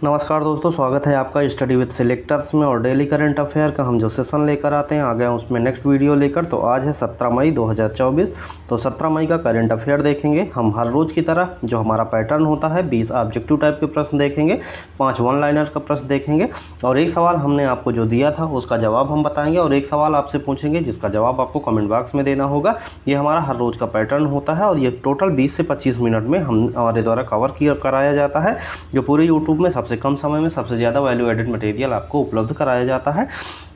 नमस्कार दोस्तों, स्वागत है आपका स्टडी विद सिलेक्टर्स में। और डेली करंट अफेयर का हम जो सेशन लेकर आते हैं आ गए उसमें नेक्स्ट वीडियो लेकर। तो आज है 17 मई 2024। तो 17 मई का करंट अफेयर देखेंगे हम हर रोज़ की तरह। जो हमारा पैटर्न होता है 20 ऑब्जेक्टिव टाइप के प्रश्न देखेंगे, 5 वन लाइनर का प्रश्न देखेंगे और एक सवाल हमने आपको जो दिया था उसका जवाब हम बताएंगे और एक सवाल आपसे पूछेंगे जिसका जवाब आपको कमेंट बॉक्स में देना होगा। ये हमारा हर रोज़ का पैटर्न होता है और ये टोटल 20 से 25 मिनट में हमारे द्वारा कवर कराया जाता है। जो पूरे यूट्यूब में सबसे कम समय में सबसे ज़्यादा वैल्यू एडेड मटेरियल आपको उपलब्ध कराया जाता है।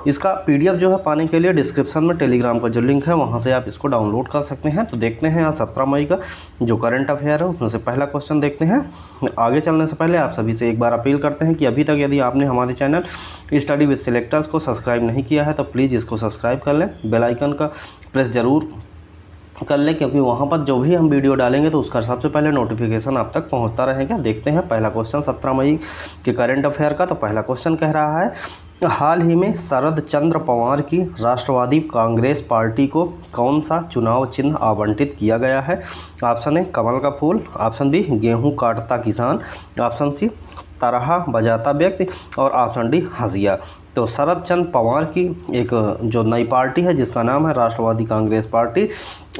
इसका पीडीएफ जो है पाने के लिए डिस्क्रिप्शन में टेलीग्राम का जो लिंक है वहाँ से आप इसको डाउनलोड कर सकते हैं। तो देखते हैं आज 17 मई का जो करंट अफेयर है उसमें से पहला क्वेश्चन देखते हैं। आगे चलने से पहले आप सभी से एक बार अपील करते हैं कि अभी तक यदि आपने हमारे चैनल स्टडी विद सिलेक्टर्स को सब्सक्राइब नहीं किया है तो प्लीज़ इसको सब्सक्राइब कर लें, बेल आइकन का प्रेस ज़रूर कर लें क्योंकि वहाँ पर जो भी हम वीडियो डालेंगे तो उसका सबसे पहले नोटिफिकेशन आप तक पहुँचता रहेगा। देखते हैं पहला क्वेश्चन 17 मई के करंट अफेयर का। तो पहला क्वेश्चन कह रहा है, हाल ही में शरद चंद्र पवार की राष्ट्रवादी कांग्रेस पार्टी को कौन सा चुनाव चिन्ह आवंटित किया गया है? ऑप्शन ए कमल का फूल, ऑप्शन बी गेहूँ काटता किसान, ऑप्शन सी तरहा बजाता व्यक्ति और ऑप्शन डी हंसिया। तो शरद चंद्र पवार की एक जो नई पार्टी है जिसका नाम है राष्ट्रवादी कांग्रेस पार्टी,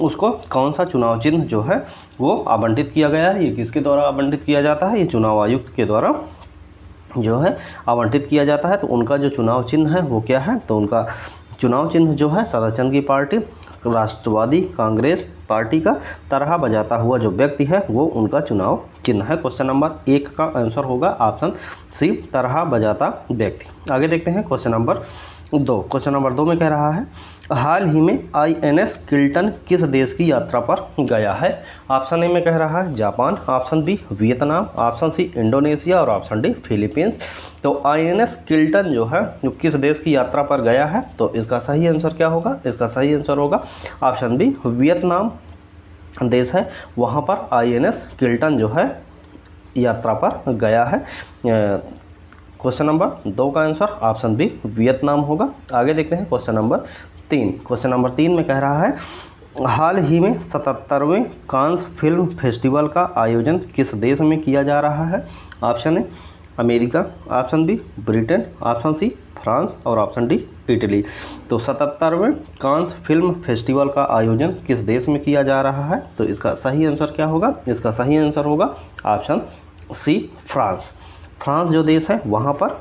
उसको कौन सा चुनाव चिन्ह जो है वो आवंटित किया गया है? ये किसके द्वारा आवंटित किया जाता है? ये चुनाव आयुक्त के द्वारा जो है आवंटित किया जाता है। तो उनका जो चुनाव चिन्ह है वो क्या है? तो उनका चुनाव चिन्ह जो है शरद चंद्र की पार्टी राष्ट्रवादी कांग्रेस पार्टी का तरहा बजाता हुआ जो व्यक्ति है वो उनका चुनाव चिन्ह है। क्वेश्चन नंबर 1 का आंसर होगा ऑप्शन सी तरहा बजाता व्यक्ति। आगे देखते हैं क्वेश्चन नंबर 2। क्वेश्चन नंबर 2 में कह रहा है, हाल ही में आईएनएस किल्टन किस देश की यात्रा पर गया है? ऑप्शन ए में कह रहा है Japan, option B Vietnam, option C Indonesia और ऑप्शन डी फिलीपींस। तो आईएनएस किल्टन जो है वो किस देश की यात्रा पर गया है? तो इसका सही आंसर क्या होगा? इसका सही आंसर होगा ऑप्शन बी वियतनाम देश है, वहाँ पर आईएनएस किल्टन जो है यात्रा पर गया है। क्वेश्चन नंबर 2 का आंसर ऑप्शन बी वियतनाम होगा। आगे देखते हैं क्वेश्चन नंबर 3। क्वेश्चन नंबर 3 में कह रहा है, हाल ही में 77वें कांस फिल्म फेस्टिवल का आयोजन किस देश में किया जा रहा है? Option A America, option B Britain, option C France और ऑप्शन डी इटली। तो 77वें कांस फिल्म फेस्टिवल का आयोजन किस देश में किया जा रहा है? तो इसका सही आंसर क्या होगा? इसका सही आंसर होगा ऑप्शन सी फ्रांस। फ्रांस जो देश है वहाँ पर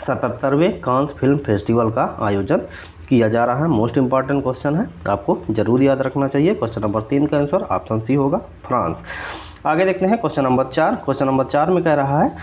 77वें कांस फिल्म फेस्टिवल का आयोजन किया जा रहा है। मोस्ट इंपॉर्टेंट क्वेश्चन है, आपको जरूर याद रखना चाहिए। क्वेश्चन नंबर 3 का आंसर ऑप्शन सी होगा फ्रांस। आगे देखते हैं क्वेश्चन नंबर 4। क्वेश्चन नंबर 4 में कह रहा है,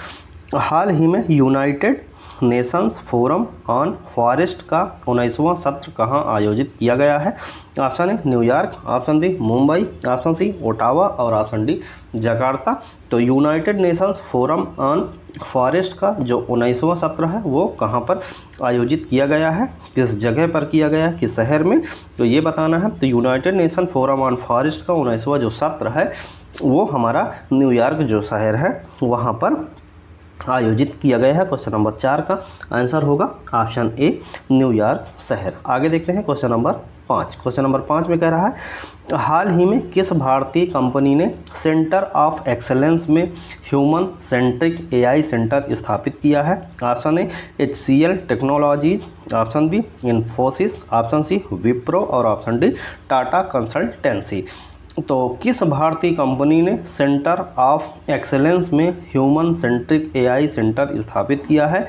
हाल ही में United Nations forum on forest का 19वां सत्र कहाँ आयोजित किया गया है? Option A New York, option B Mumbai, option C Ottawa और ऑप्शन डी जकार्ता। तो United Nations forum on forest का जो 19वां सत्र है वो कहाँ पर आयोजित किया गया है? किस जगह पर किया गया है, किस शहर में? तो ये बताना है। तो United nation forum on forest का 19वां जो सत्र है वो हमारा न्यूयॉर्क जो शहर है वहाँ पर आयोजित किया गया है। क्वेश्चन नंबर 4 का आंसर होगा ऑप्शन ए न्यूयॉर्क शहर। आगे देखते हैं क्वेश्चन नंबर 5। क्वेश्चन नंबर 5 में कह रहा है, हाल ही में किस भारतीय कंपनी ने सेंटर ऑफ एक्सेलेंस में ह्यूमन सेंट्रिक एआई सेंटर स्थापित किया है? Option A HCL technologies, option B Infosys, option C Wipro और ऑप्शन डी टाटा कंसल्टेंसी। तो किस भारतीय कंपनी ने सेंटर ऑफ एक्सेलेंस में ह्यूमन सेंट्रिक एआई सेंटर स्थापित किया है?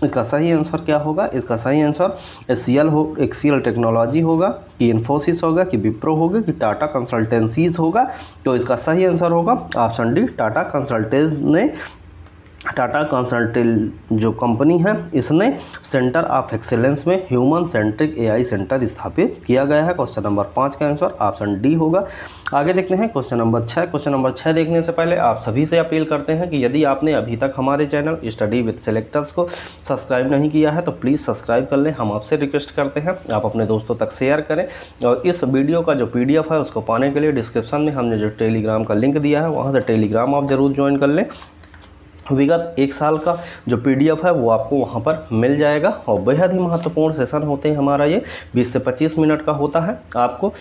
इसका सही आंसर क्या होगा? इसका सही आंसर HCL टेक्नोलॉजी होगा कि इन्फोसिस होगा कि विप्रो होगा कि टाटा कंसल्टेंसीज होगा? तो इसका सही आंसर होगा ऑप्शन डी टाटा कंसल्टेंस ने टाटा कंसल्टेंट जो कंपनी है इसने सेंटर ऑफ एक्सेलेंस में ह्यूमन सेंट्रिक एआई सेंटर स्थापित किया गया है। क्वेश्चन नंबर 5 का आंसर ऑप्शन डी होगा। आगे देखते हैं क्वेश्चन नंबर 6। क्वेश्चन नंबर 6 देखने से पहले आप सभी से अपील करते हैं कि यदि आपने अभी तक हमारे चैनल स्टडी विद सिलेक्टर्स को सब्सक्राइब नहीं किया है तो प्लीज़ सब्सक्राइब कर लें। हम आपसे रिक्वेस्ट करते हैं आप अपने दोस्तों तक शेयर करें और इस वीडियो का जो PDF है उसको पाने के लिए डिस्क्रिप्शन में हमने जो टेलीग्राम का लिंक दिया है वहाँ से टेलीग्राम आप ज़रूर ज्वाइन कर लें विगत 1 साल का जो PDF है वो आपको वहाँ पर मिल जाएगा। और बेहद ही महत्वपूर्ण सेशन होते हैं हमारा ये, 20 से 25 मिनट का होता है। आपको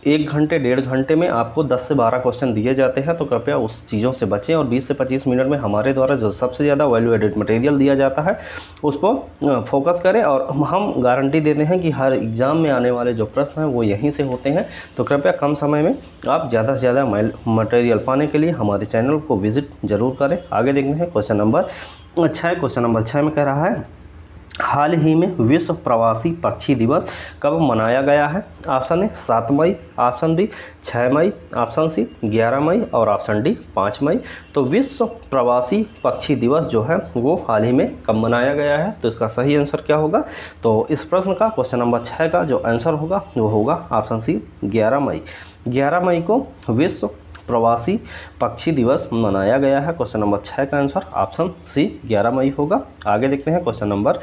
1 घंटे 1.5 घंटे में आपको 10 से 12 क्वेश्चन दिए जाते हैं, तो कृपया उस चीज़ों से बचें। और 20 से 25 मिनट में हमारे द्वारा जो सबसे ज़्यादा वैल्यू एडेड मटेरियल दिया जाता है उस पर फोकस करें। और हम गारंटी देते हैं कि हर एग्ज़ाम में आने वाले जो प्रश्न हैं वो यहीं से होते हैं। तो कृपया कम समय में आप ज़्यादा से ज़्यादा मटेरियल पाने के लिए हमारे चैनल को विजिट जरूर करें। आगे देखते हैं क्वेश्चन नंबर 6। क्वेश्चन नंबर 6 में कह रहा है, हाल ही में विश्व प्रवासी पक्षी दिवस कब मनाया गया है? ऑप्शन ए 7 मई, ऑप्शन बी 6 मई, ऑप्शन सी 11 मई और ऑप्शन डी 5 मई। तो विश्व प्रवासी पक्षी दिवस जो है वो हाल ही में कब मनाया गया है? तो इसका सही आंसर क्या होगा? तो इस प्रश्न का क्वेश्चन नंबर 6 का जो आंसर होगा वो होगा ऑप्शन सी 11 मई। 11 मई को विश्व प्रवासी पक्षी दिवस मनाया गया है। क्वेश्चन नंबर 6 का आंसर ऑप्शन सी 11 मई होगा। आगे देखते हैं क्वेश्चन नंबर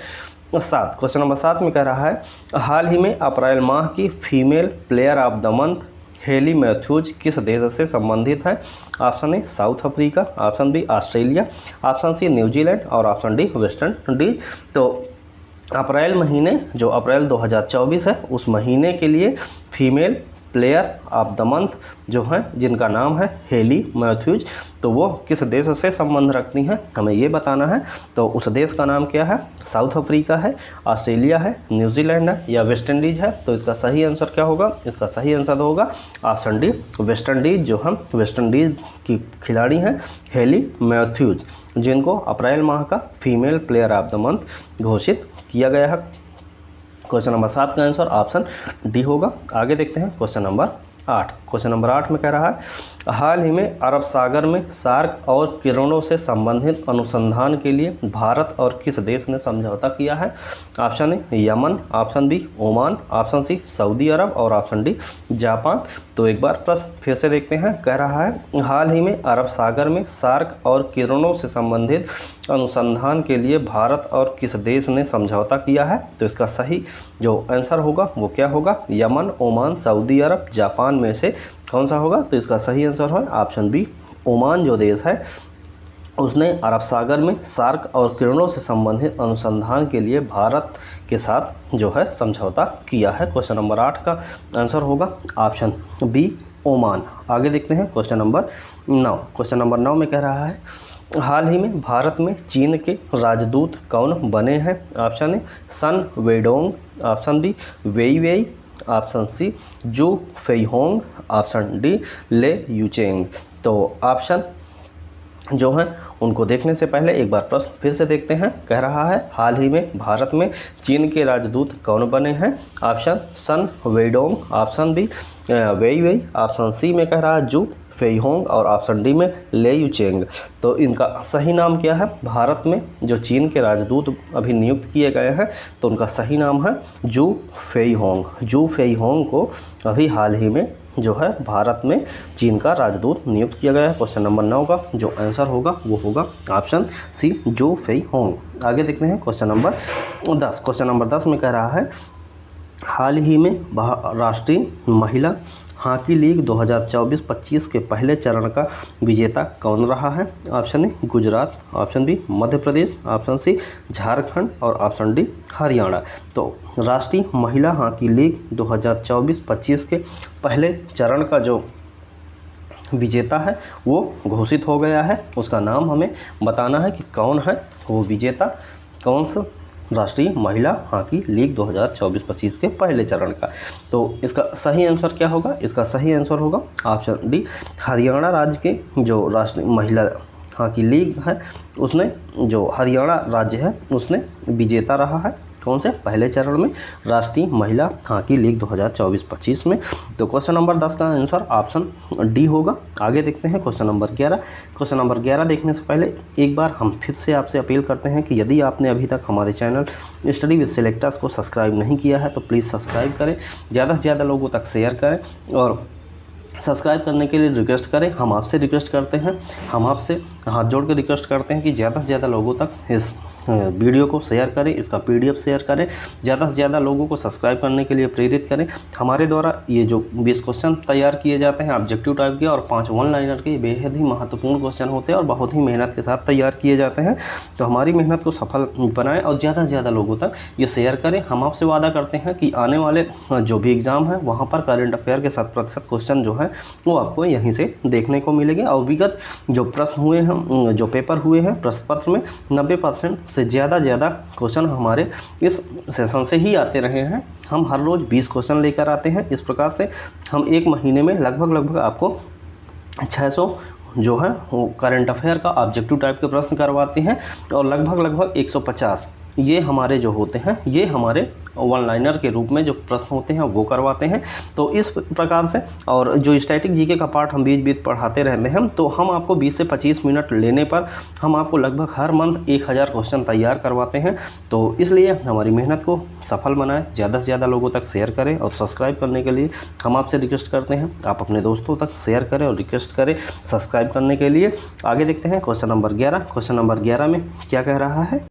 7। क्वेश्चन नंबर 7 में कह रहा है, हाल ही में अप्रैल माह की female player of the month Hayley Matthews किस देश से संबंधित है? Option A South Africa, option B Australia, option C New Zealand और ऑप्शन डी वेस्ट इंडीज। तो अप्रैल महीने जो अप्रैल 2024 है उस महीने के लिए female player of the month जो है जिनका नाम है हेली मैथ्यूज, तो वो किस देश से संबंध रखती हैं हमें ये बताना है। तो उस देश का नाम क्या है? साउथ अफ्रीका है, ऑस्ट्रेलिया है, न्यूजीलैंड है या वेस्ट इंडीज है? तो इसका सही आंसर क्या होगा? इसका सही आंसर होगा ऑप्शन डी वेस्ट इंडीज। जो हम वेस्ट इंडीज की खिलाड़ी हैं हेली मैथ्यूज, जिनको अप्रैल माह का female player of the month घोषित किया गया है। क्वेश्चन नंबर 7 का आंसर ऑप्शन डी होगा। आगे देखते हैं क्वेश्चन नंबर 8। क्वेश्चन नंबर 8 में कह रहा है, हाल ही में अरब सागर में शार्क और किरणों से संबंधित अनुसंधान के लिए भारत और किस देश ने समझौता किया है? Option A Yemen, option B Oman, option C Saudi Arab और ऑप्शन डी जापान। तो एक बार प्रश्न फिर से देखते हैं। कह रहा है, हाल ही में अरब सागर में शार्क और किरणों से संबंधित अनुसंधान के लिए भारत और किस देश ने समझौता किया है? तो इसका सही जो आंसर होगा वो क्या होगा? यमन, ओमान, सऊदी अरब, जापान में से कौन सा होगा? तो इसका सही आंसर है ऑप्शन बी ओमान जो देश है उसने अरब सागर में शार्क और किरणों से संबंधित अनुसंधान के लिए भारत के साथ जो है समझौता किया है। क्वेश्चन नंबर 8 का आंसर होगा ऑप्शन बी ओमान। आगे देखते हैं क्वेश्चन नंबर 9। क्वेश्चन नंबर 9 में कह रहा है, हाल ही में भारत में चीन के राजदूत कौन बने हैं? Option A Sun Weidong, option B Wei Wei, option C Xu Feihong, option D Le Yucheng. तो ऑप्शन जो हैं उनको देखने से पहले एक बार प्रश्न फिर से देखते हैं। कह रहा है, हाल ही में भारत में चीन के राजदूत कौन बने हैं? ऑप्शन सन Weidong, option B Wei Wei, option सी में कह रहा है जू फेईहोंग और ऑप्शन डी में ले यूचेंग। तो इनका सही नाम क्या है? भारत में जो चीन के राजदूत अभी नियुक्त किए गए हैं तो उनका सही नाम है जू फेईहोंग। जू फेईहोंग को अभी हाल ही में जो है भारत में चीन का राजदूत नियुक्त किया गया है। क्वेश्चन नंबर 9 का जो आंसर होगा वो होगा ऑप्शन सी जू फेईहोंग। आगे देखते हैं क्वेश्चन नंबर 10। क्वेश्चन नंबर 10 में कह रहा है, हाल ही में राष्ट्रीय महिला हॉकी लीग 2024-25 के पहले चरण का विजेता कौन रहा है? Option A Gujarat, option B Madhya Pradesh, option C Jharkhand और ऑप्शन डी हरियाणा। तो राष्ट्रीय महिला हॉकी लीग 2024-25 के पहले चरण का जो विजेता है वो घोषित हो गया है। उसका नाम हमें बताना है कि कौन है वो विजेता, कौन सा राष्ट्रीय महिला हॉकी लीग 2024-25 के पहले चरण का। तो इसका सही आंसर क्या होगा? इसका सही आंसर होगा ऑप्शन डी हरियाणा राज्य के जो राष्ट्रीय महिला हॉकी लीग है उसने जो हरियाणा राज्य है उसने विजेता रहा है। कौन से? पहले चरण में राष्ट्रीय महिला हॉकी लीग 2024-25 में। तो क्वेश्चन नंबर 10 का आंसर ऑप्शन डी होगा। आगे देखते हैं क्वेश्चन नंबर 11। क्वेश्चन नंबर 11 देखने से पहले एक बार हम फिर से आपसे अपील करते हैं कि यदि आपने अभी तक हमारे चैनल स्टडी विद सिलेक्टर्स को सब्सक्राइब नहीं किया है तो प्लीज़ सब्सक्राइब करें, ज़्यादा से ज़्यादा लोगों तक शेयर करें और सब्सक्राइब करने के लिए रिक्वेस्ट करें। हम आपसे रिक्वेस्ट करते हैं, हम आपसे हाथ जोड़ के रिक्वेस्ट करते हैं कि ज़्यादा से ज़्यादा लोगों तक इस वीडियो को शेयर करें, इसका PDF शेयर करें, ज़्यादा से ज़्यादा लोगों को सब्सक्राइब करने के लिए प्रेरित करें। हमारे द्वारा ये जो 20 क्वेश्चन तैयार किए जाते हैं ऑब्जेक्टिव टाइप के और 5 वन लाइनर के, बेहद ही महत्वपूर्ण क्वेश्चन होते हैं और बहुत ही मेहनत के साथ तैयार किए जाते हैं। तो हमारी मेहनत को सफल बनाएं और ज़्यादा से ज़्यादा लोगों तक ये शेयर करें। हम आपसे वादा करते हैं कि आने वाले जो भी एग्ज़ाम है वहाँ पर करंट अफेयर के 100% क्वेश्चन जो है वो आपको यहीं से देखने को मिलेंगे। और विगत जो प्रश्न हुए हैं, जो पेपर हुए हैं प्रश्न पत्र में, 90% से ज़्यादा क्वेश्चन हमारे इस सेशन से ही आते रहे हैं। हम हर रोज़ 20 क्वेश्चन लेकर आते हैं। इस प्रकार से हम एक महीने में लगभग आपको 600 जो है वो करंट अफेयर का ऑब्जेक्टिव टाइप के प्रश्न करवाते हैं और लगभग 150 ये हमारे जो होते हैं ये हमारे वन लाइनर के रूप में जो प्रश्न होते हैं वो करवाते हैं। तो इस प्रकार से, और जो स्टैटिक जीके का पार्ट हम बीच पढ़ाते रहते हैं, तो हम आपको 20 से 25 मिनट लेने पर हम आपको लगभग हर मंथ 1000 क्वेश्चन तैयार करवाते हैं। तो इसलिए हमारी मेहनत को सफल बनाएं, ज़्यादा से ज़्यादा लोगों तक शेयर करें और सब्सक्राइब करने के लिए हम आपसे रिक्वेस्ट करते हैं आप अपने दोस्तों तक शेयर करें और रिक्वेस्ट करें सब्सक्राइब करने के लिए। आगे देखते हैं क्वेश्चन नंबर 11। क्वेश्चन नंबर 11 में क्या कह रहा है,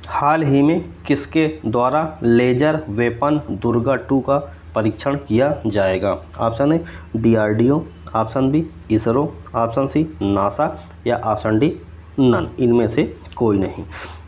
हाल ही में किसके द्वारा लेजर वेपन दुर्गा 2 का परीक्षण किया जाएगा? Option A DRDO, option B ISRO, option C NASA या ऑप्शन डी नन, इनमें से कोई नहीं।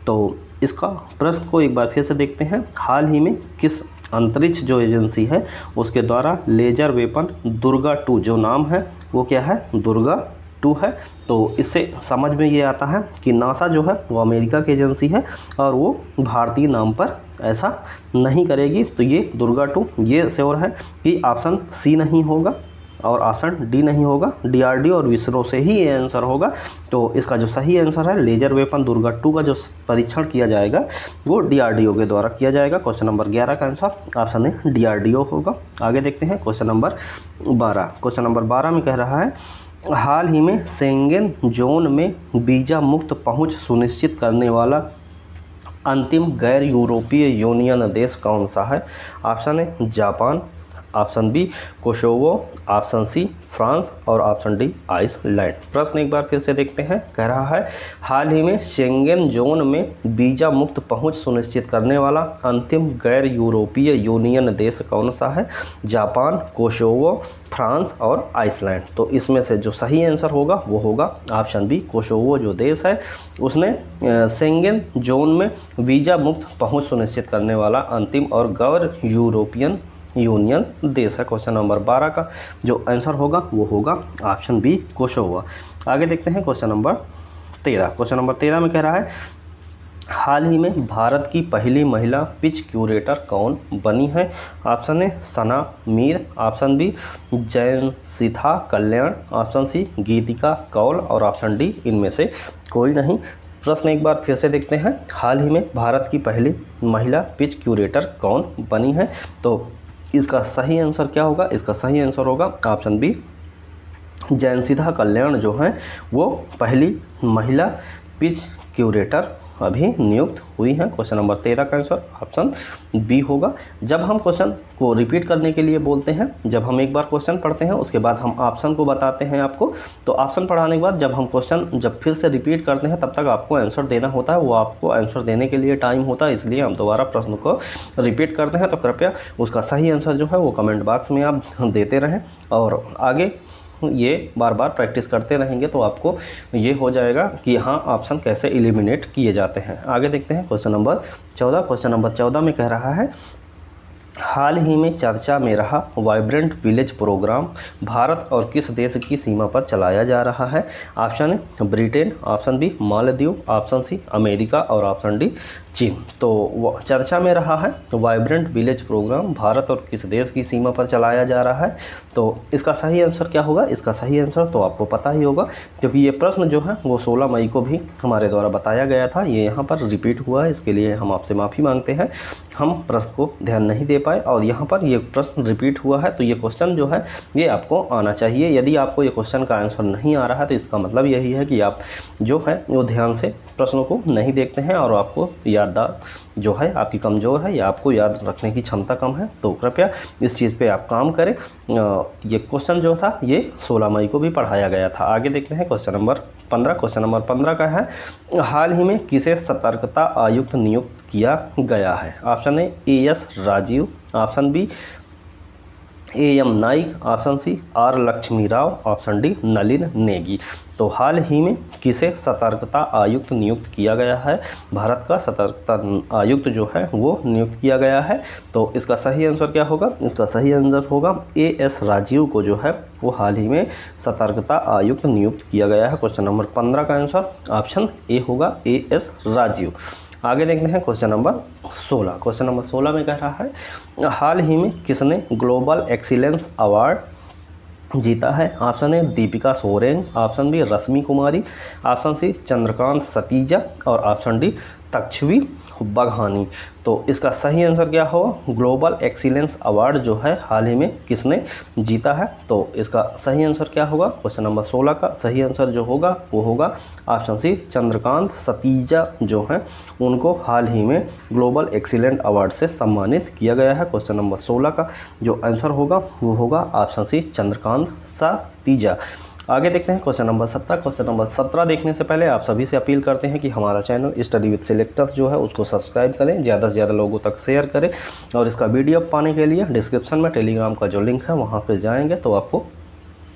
तो इसका प्रश्न को एक बार फिर से देखते हैं। हाल ही में किस अंतरिक्ष जो एजेंसी है उसके द्वारा लेजर वेपन दुर्गा 2, जो नाम है वो क्या है, दुर्गा 2 है। तो इससे समझ में ये आता है कि नासा जो है वो अमेरिका की एजेंसी है और वो भारतीय नाम पर ऐसा नहीं करेगी। तो ये दुर्गा 2 ये श्योर है कि ऑप्शन सी नहीं होगा और ऑप्शन डी नहीं होगा, DRDO और इसरो से ही ये आंसर होगा। तो इसका जो सही आंसर है, लेजर वेपन दुर्गा 2 का जो परीक्षण किया जाएगा वो DRDO के द्वारा किया जाएगा। क्वेश्चन नंबर 11 का आंसर ऑप्शन ए DRDO होगा। आगे देखते हैं क्वेश्चन नंबर 12। क्वेश्चन नंबर 12 में कह रहा है, हाल ही में शेंगेन जोन में वीज़ा मुक्त पहुंच सुनिश्चित करने वाला अंतिम गैर यूरोपीय यूनियन देश कौन सा है? Option A Japan, option B Kosovo, option C France और ऑप्शन डी आइसलैंड। प्रश्न एक बार फिर से देखते हैं। कह रहा है, हाल ही में शेंगेन जोन में वीज़ा मुक्त पहुंच सुनिश्चित करने वाला अंतिम गैर यूरोपीय यूनियन देश कौन सा है? जापान, कोसोवो, फ्रांस और आइसलैंड। तो इसमें से जो सही आंसर होगा वो होगा ऑप्शन बी कोसोवो जो देश है उसने शेंगेन जोन में वीज़ा मुक्त पहुंच सुनिश्चित करने वाला अंतिम और गैर यूरोपियन यूनियन देश है। क्वेश्चन नंबर 12 का जो आंसर होगा वो होगा ऑप्शन बी कोसोवो। आगे देखते हैं क्वेश्चन नंबर 13। क्वेश्चन नंबर 13 में कह रहा है, हाल ही में भारत की पहली महिला पिच क्यूरेटर कौन बनी है? Option A Sana Mir, option B जयंसिथा कल्याण, ऑप्शन सी गीतिका कौल और ऑप्शन डी इनमें से कोई नहीं। प्रश्न एक बार फिर से देखते हैं। हाल ही में भारत की पहली महिला पिच क्यूरेटर कौन बनी है? तो इसका सही आंसर क्या होगा? इसका सही आंसर होगा ऑप्शन बी जयंसिथा कल्याण जो है वो पहली महिला पिच क्यूरेटर अभी नियुक्त हुई हैं। क्वेश्चन नंबर 13 का आंसर ऑप्शन बी होगा। जब हम क्वेश्चन को रिपीट करने के लिए बोलते हैं, जब हम एक बार क्वेश्चन पढ़ते हैं उसके बाद हम ऑप्शन को बताते हैं आपको, तो ऑप्शन पढ़ाने के बाद जब हम क्वेश्चन जब फिर से रिपीट करते हैं तब तक आपको आंसर देना होता है, वो आपको आंसर देने के लिए टाइम होता है, इसलिए हम दोबारा प्रश्न को रिपीट करते हैं। तो कृपया उसका सही आंसर जो है वो कमेंट बॉक्स में आप देते रहें और आगे ये बार बार प्रैक्टिस करते रहेंगे तो आपको ये हो जाएगा कि हाँ ऑप्शन कैसे एलिमिनेट किए जाते हैं। आगे देखते हैं क्वेश्चन नंबर 14। क्वेश्चन नंबर 14 में कह रहा है, हाल ही में चर्चा में रहा वाइब्रेंट विलेज प्रोग्राम भारत और किस देश की सीमा पर चलाया जा रहा है? Option A Britain, option B Maldives, option C America और ऑप्शन डी चीन। तो चर्चा में रहा है तो वाइब्रेंट विलेज प्रोग्राम भारत और किस देश की सीमा पर चलाया जा रहा है? तो इसका सही आंसर क्या होगा? इसका सही आंसर तो आपको पता ही होगा क्योंकि ये प्रश्न जो है वो 16 मई को भी हमारे द्वारा बताया गया था, ये यहाँ पर रिपीट हुआ है, इसके लिए हम आपसे माफ़ी मांगते हैं। हम प्रश्न को ध्यान नहीं दे पाए और यहाँ पर ये प्रश्न रिपीट हुआ है, तो ये क्वेश्चन जो है ये आपको आना चाहिए। यदि आपको ये क्वेश्चन का आंसर नहीं आ रहा है तो इसका मतलब यही है कि आप जो है वो ध्यान से प्रश्नों को नहीं देखते हैं और आपको जो है आपकी कमज़ोर है या आपको याद रखने की क्षमता कम है, तो कृपया इस चीज़ पे आप काम करें। ये क्वेश्चन जो था ये 16 मई को भी पढ़ाया गया था। आगे देखते हैं क्वेश्चन नंबर 15। क्वेश्चन नंबर 15 का है, हाल ही में किसे सतर्कता आयुक्त नियुक्त किया गया है? Option A S Rajiv, option B M Naik, option C R Lakshmi Rao, option D Nalin Negi. तो हाल ही में किसे सतर्कता आयुक्त नियुक्त किया गया है? भारत का सतर्कता आयुक्त जो है वो नियुक्त किया गया है। तो इसका सही आंसर क्या होगा? इसका सही आंसर होगा ए एस राजीव को जो है वो हाल ही में सतर्कता आयुक्त नियुक्त किया गया है। क्वेश्चन नंबर 15 का आंसर ऑप्शन ए होगा ए एस राजीव। आगे देखते हैं क्वेश्चन नंबर 16। क्वेश्चन नंबर 16 में कह रहा है, हाल ही में किसने ग्लोबल एक्सीलेंस अवार्ड जीता है? Option A Deepika Soren, option B Rashmi Kumari, option C Chandrakant Satija और ऑप्शन डी तक्षवी बघानी। तो इसका सही आंसर क्या होगा? ग्लोबल एक्सीलेंस अवार्ड जो है हाल ही में किसने जीता है? तो इसका सही आंसर क्या होगा? क्वेश्चन नंबर 16 का सही आंसर जो होगा वो होगा ऑप्शन सी चंद्रकांत सतीजा जो हैं उनको हाल ही में ग्लोबल एक्सीलेंट अवार्ड से सम्मानित किया गया है। क्वेश्चन नंबर 16 का जो आंसर होगा वो होगा ऑप्शन सी चंद्रकांत सतीजा। आगे देखते हैं क्वेश्चन नंबर 17। क्वेश्चन नंबर 17 देखने से पहले आप सभी से अपील करते हैं कि हमारा चैनल स्टडी विद सिलेक्टर्स जो है उसको सब्सक्राइब करें, ज़्यादा से ज़्यादा लोगों तक शेयर करें और इसका वीडियो पाने के लिए डिस्क्रिप्शन में टेलीग्राम का जो लिंक है वहाँ पे जाएंगे तो आपको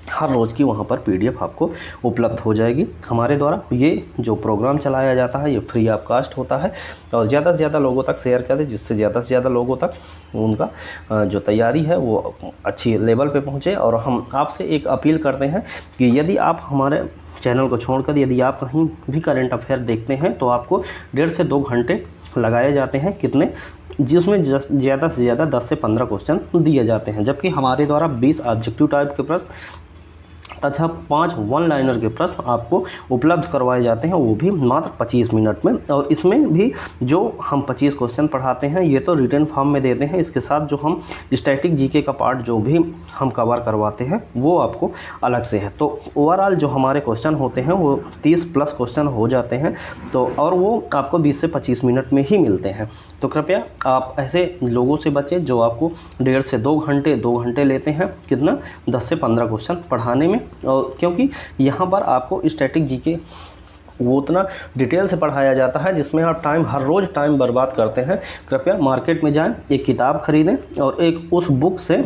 हर रोज़ की वहाँ पर पीडीएफ आपको उपलब्ध हो जाएगी। हमारे द्वारा ये जो प्रोग्राम चलाया जाता है ये फ्री ऑफ कास्ट होता है और ज़्यादा से ज़्यादा लोगों तक शेयर करें जिससे ज़्यादा से ज़्यादा लोगों तक उनका जो तैयारी है वो अच्छी लेवल पे पहुँचे। और हम आपसे एक अपील करते हैं कि यदि आप हमारे चैनल को छोड़कर यदि आप कहीं भी करंट अफेयर देखते हैं तो आपको 1.5 से 2 घंटे लगाए जाते हैं, कितने, जिसमें ज़्यादा से ज़्यादा 10 से 15 क्वेश्चन दिए जाते हैं, जबकि हमारे द्वारा 20 ऑब्जेक्टिव टाइप के प्रश्न तथा 5 वन लाइनर के प्रश्न आपको उपलब्ध करवाए जाते हैं, वो भी मात्र 25 मिनट में। और इसमें भी जो हम 25 क्वेश्चन पढ़ाते हैं ये तो रिटन फॉर्म में देते हैं, इसके साथ जो हम स्टैटिक जीके का पार्ट जो भी हम कवर करवाते हैं वो आपको अलग से है। तो ओवरऑल जो हमारे क्वेश्चन होते हैं वो 30 प्लस क्वेश्चन हो जाते हैं, तो और वो आपको 20 से 25 मिनट में ही मिलते हैं। तो कृपया आप ऐसे लोगों से बचें जो आपको 1.5 से 2 घंटे लेते हैं, कितना, 10 से 15 क्वेश्चन पढ़ाने में। और क्योंकि यहाँ पर आपको स्टैटिक जीके वो उतना डिटेल से पढ़ाया जाता है जिसमें आप हर रोज़ टाइम बर्बाद करते हैं। कृपया मार्केट में जाएं, एक किताब खरीदें और एक उस बुक से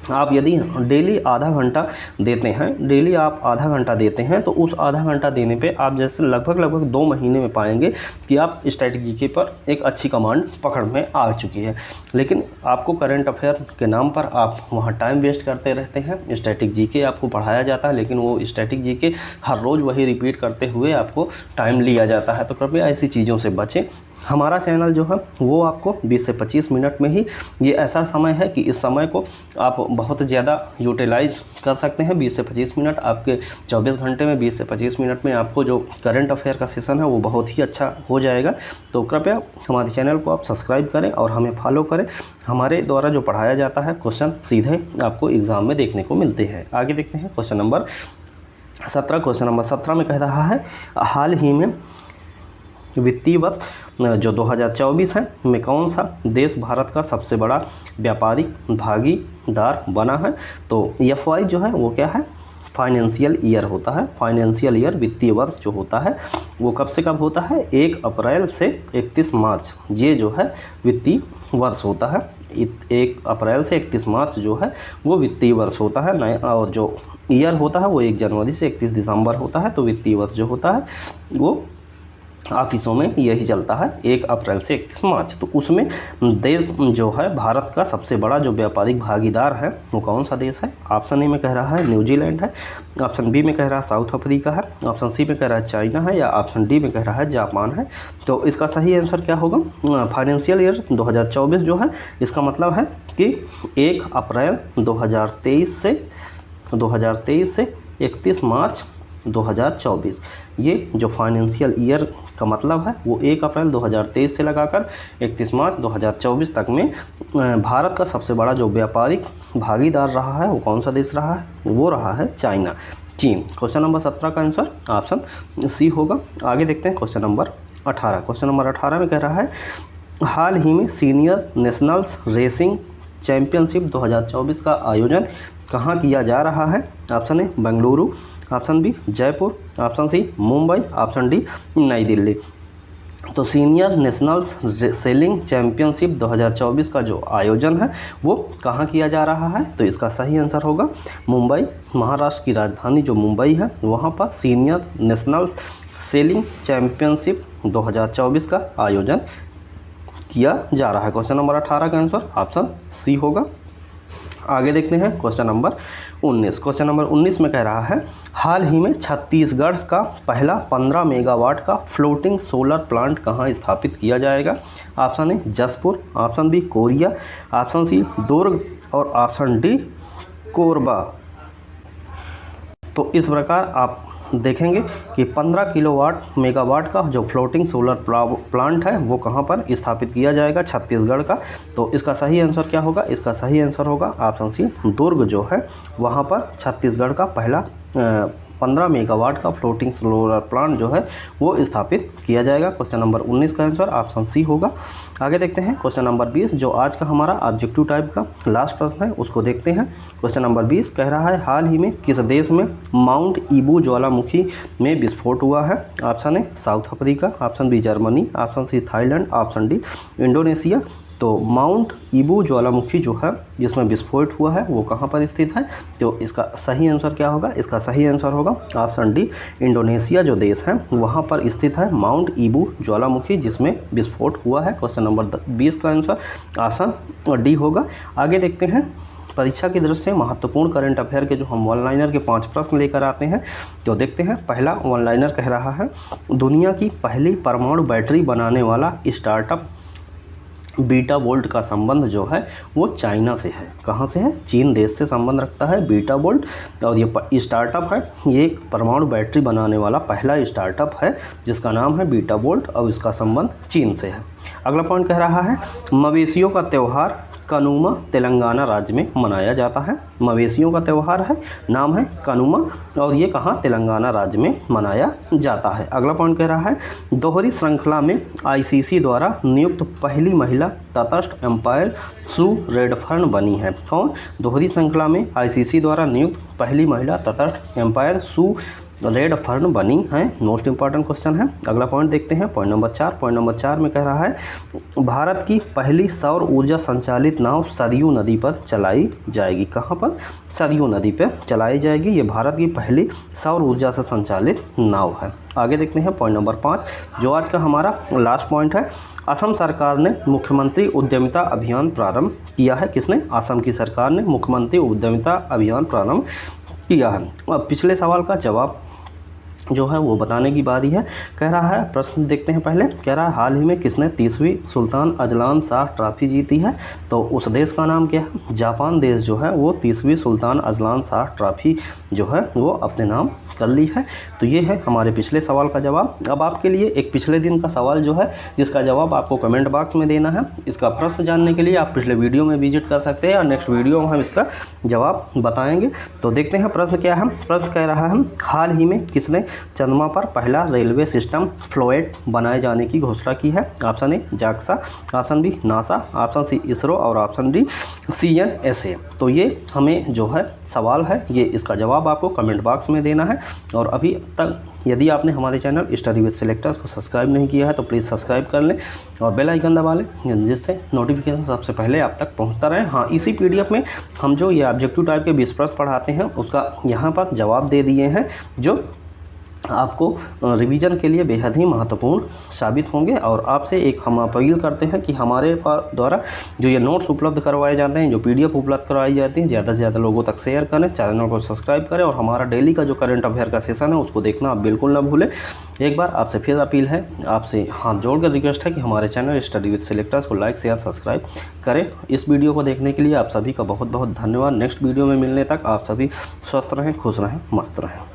आप यदि डेली आधा घंटा देते हैं, डेली आप आधा घंटा देते हैं तो उस आधा घंटा देने पे आप जैसे लगभग 2 महीने में पाएंगे कि आप स्टैटिक जीके पर एक अच्छी कमांड पकड़ में आ चुकी है। लेकिन आपको करंट अफेयर के नाम पर आप वहाँ टाइम वेस्ट करते रहते हैं। स्टैटिक जीके आपको पढ़ाया जाता है लेकिन वो स्टैटिक जीके हर रोज़ वही रिपीट करते हुए आपको टाइम लिया जाता है। तो कृपया ऐसी चीज़ों से बचें। हमारा चैनल जो है वो आपको 20 से 25 मिनट में ही, ये ऐसा समय है कि इस समय को आप बहुत ज़्यादा यूटिलाइज कर सकते हैं। 20 से 25 मिनट आपके 24 घंटे में 20 से 25 मिनट में आपको जो करंट अफेयर का सेशन है वो बहुत ही अच्छा हो जाएगा। तो कृपया हमारे चैनल को आप सब्सक्राइब करें और हमें फॉलो करें। हमारे द्वारा जो पढ़ाया जाता है क्वेश्चन सीधे आपको एग्ज़ाम में देखने को मिलते हैं। आगे देखते हैं क्वेश्चन नंबर 17। क्वेश्चन नंबर 17 में कह रहा है, हाल ही में वित्तीय वर्ष जो 2024 है में कौन सा देश भारत का सबसे बड़ा व्यापारिक भागीदार बना है? तो FY जो है वो क्या है? फाइनेंशियल ईयर होता है। फाइनेंशियल ईयर वित्तीय वर्ष जो होता है वो कब से कब होता है? 1 अप्रैल से 31 मार्च, ये जो है वित्तीय वर्ष होता है। 1 अप्रैल से 31 मार्च जो है वो वित्तीय वर्ष होता है। नया और जो ईयर होता है वो 1 जनवरी से 31 दिसंबर होता है। तो वित्तीय वर्ष जो होता है वो ऑफिसों में यही चलता है 1 अप्रैल से 31 मार्च। तो उसमें देश जो है भारत का सबसे बड़ा जो व्यापारिक भागीदार है वो कौन सा देश है? ऑप्शन ए में कह रहा है न्यूजीलैंड है, ऑप्शन बी में कह रहा है साउथ अफ्रीका है, ऑप्शन सी में कह रहा है चाइना है या ऑप्शन डी में कह रहा है जापान है। तो इसका सही आंसर क्या होगा? फाइनेंशियल ईयर 2024 जो है इसका मतलब है कि 1 अप्रैल 2023 से 31 मार्च 2024, ये जो फाइनेंशियल ईयर का मतलब है वो 1 अप्रैल 2023 से लगाकर 31 मार्च 2024 तक में भारत का सबसे बड़ा जो व्यापारिक भागीदार रहा है वो कौन सा देश रहा है? वो रहा है चाइना, चीन। क्वेश्चन नंबर 17 का आंसर ऑप्शन सी होगा। आगे देखते हैं क्वेश्चन नंबर 18। क्वेश्चन नंबर 18 में कह रहा है, हाल ही में सीनियर नेशनल्स रेसिंग चैंपियनशिप 2024 का आयोजन कहाँ किया जा रहा है? Option A Bengaluru, option B Jaipur, option C Mumbai, option D New Delhi. तो सीनियर नेशनल्स सेलिंग चैंपियनशिप 2024 का जो आयोजन है वो कहाँ किया जा रहा है? तो इसका सही आंसर होगा मुंबई। महाराष्ट्र की राजधानी जो मुंबई है वहाँ पर सीनियर नेशनल्स सेलिंग चैंपियनशिप 2024 का आयोजन किया जा रहा है। क्वेश्चन नंबर 18 का आंसर ऑप्शन सी होगा। आगे देखते हैं क्वेश्चन नंबर 19। क्वेश्चन नंबर 19 में कह रहा है हाल ही में छत्तीसगढ़ का पहला 15 मेगावाट का फ्लोटिंग सोलर प्लांट कहाँ स्थापित किया जाएगा? Option A Jashpur, option B Korea, option C Durg और ऑप्शन डी कोरबा। तो इस प्रकार आप देखेंगे कि 15 मेगावाट का जो फ्लोटिंग सोलर प्लांट है वो कहाँ पर स्थापित किया जाएगा? छत्तीसगढ़ का। तो इसका सही आंसर क्या होगा? इसका सही आंसर होगा ऑप्शन सी दुर्ग जो है वहाँ पर छत्तीसगढ़ का पहला 15 मेगावाट का फ्लोटिंग सोलर प्लांट जो है वो स्थापित किया जाएगा। क्वेश्चन नंबर 19 का आंसर ऑप्शन सी होगा। आगे देखते हैं क्वेश्चन नंबर 20 जो आज का हमारा ऑब्जेक्टिव टाइप का लास्ट प्रश्न है उसको देखते हैं। क्वेश्चन नंबर 20 कह रहा है हाल ही में किस देश में माउंट ईबू ज्वालामुखी में विस्फोट हुआ है? Option A South Africa, option B Germany, option C Thailand, option D Indonesia. तो माउंट ईबू ज्वालामुखी जो है जिसमें विस्फोट हुआ है वो कहाँ पर स्थित है? तो इसका सही आंसर क्या होगा? इसका सही आंसर होगा ऑप्शन डी इंडोनेशिया जो देश है वहाँ पर स्थित है माउंट ईबू ज्वालामुखी जिसमें विस्फोट हुआ है। क्वेश्चन नंबर 20 का आंसर ऑप्शन डी होगा। आगे देखते हैं परीक्षा की दृष्टि से महत्वपूर्ण करंट अफेयर के जो हम वन लाइनर के 5 प्रश्न लेकर आते हैं तो देखते हैं। पहला वन लाइनर कह रहा है दुनिया की पहली परमाणु बैटरी बनाने वाला स्टार्टअप बीटा वोल्ट का संबंध जो है वो चाइना से है। कहाँ से है? चीन देश से संबंध रखता है बीटा वोल्ट। और ये स्टार्टअप है, ये परमाणु बैटरी बनाने वाला पहला स्टार्टअप है जिसका नाम है बीटा वोल्ट और इसका संबंध चीन से है। अगला पॉइंट कह रहा है मवेशियों का त्यौहार कनुमा तेलंगाना राज्य में मनाया जाता है। मवेशियों का त्यौहार है, नाम है कनुमा और ये कहाँ? तेलंगाना राज्य में मनाया जाता है। अगला पॉइंट कह रहा है दोहरी श्रृंखला में आईसीसी द्वारा नियुक्त पहली महिला तटस्थ एम्पायर सू रेडफर्न बनी है। कौन? दोहरी श्रृंखला में आईसीसी द्वारा नियुक्त पहली महिला तटस्थ एम्पायर सू रेडफर्न बनी है। मोस्ट इंपॉर्टेंट क्वेश्चन है। अगला पॉइंट देखते हैं पॉइंट नंबर 4। पॉइंट नंबर 4 में कह रहा है भारत की पहली सौर ऊर्जा संचालित नाव सरयू नदी पर चलाई जाएगी। कहाँ पर? सरयू नदी पर चलाई जाएगी। ये भारत की पहली सौर ऊर्जा से संचालित नाव है। आगे देखते हैं पॉइंट नंबर 5 जो आज का हमारा लास्ट पॉइंट है। असम सरकार ने मुख्यमंत्री उद्यमिता अभियान प्रारंभ किया है। किसने? असम की सरकार ने मुख्यमंत्री उद्यमिता अभियान प्रारंभ किया है। अब पिछले सवाल का जवाब जो है वो बताने की बारी है। कह रहा है प्रश्न देखते हैं पहले। कह रहा है हाल ही में किसने 30वीं सुल्तान अजलान शाह ट्रॉफी जीती है? तो उस देश का नाम क्या है? जापान देश जो है वो 30वीं सुल्तान अजलान शाह ट्रॉफी जो है वो अपने नाम कर ली है। तो ये है हमारे पिछले सवाल का जवाब। अब आपके लिए एक पिछले दिन का सवाल जो है जिसका जवाब आपको कमेंट बॉक्स में देना है। इसका प्रश्न जानने के लिए आप पिछले वीडियो में विजिट कर सकते हैं और नेक्स्ट वीडियो में हम इसका जवाब बताएंगे। तो देखते हैं प्रश्न क्या है। प्रश्न कह रहा है हाल ही में किसने चंद्रमा पर पहला रेलवे सिस्टम फ्लोएट बनाए जाने की घोषणा की है? Option A JAXA, option B NASA, option C ISRO और ऑप्शन डी CNSA। तो ये हमें जो है सवाल है ये इसका जवाब आपको कमेंट बॉक्स में देना है। और अभी तक यदि आपने हमारे चैनल स्टडी विद सिलेक्टर्स को सब्सक्राइब नहीं किया है तो प्लीज़ सब्सक्राइब कर लें और बेल आइकन दबा लें जिससे नोटिफिकेशन सबसे पहले आप तक पहुंचता रहे। हाँ, इसी PDF में हम जो ये ऑब्जेक्टिव टाइप के 20 प्रश्न पढ़ाते हैं उसका यहाँ पर जवाब दे दिए हैं जो आपको रिवीजन के लिए बेहद ही महत्वपूर्ण साबित होंगे। और आपसे एक हम अपील करते हैं कि हमारे द्वारा जो ये नोट्स उपलब्ध करवाए जाते हैं, जो PDF उपलब्ध करवाई जाती है, ज़्यादा से ज़्यादा लोगों तक शेयर करें, चैनल को सब्सक्राइब करें और हमारा डेली का जो करंट अफेयर का सेशन है उसको देखना आप बिल्कुल ना भूलें। एक बार आपसे फिर अपील है, आपसे हाथ जोड़कर रिक्वेस्ट है कि हमारे चैनल स्टडी विद सिलेक्टर्स को लाइक शेयर सब्सक्राइब करें। इस वीडियो को देखने के लिए आप सभी का बहुत बहुत धन्यवाद। नेक्स्ट वीडियो में मिलने तक आप सभी स्वस्थ रहें, खुश रहें, मस्त रहें।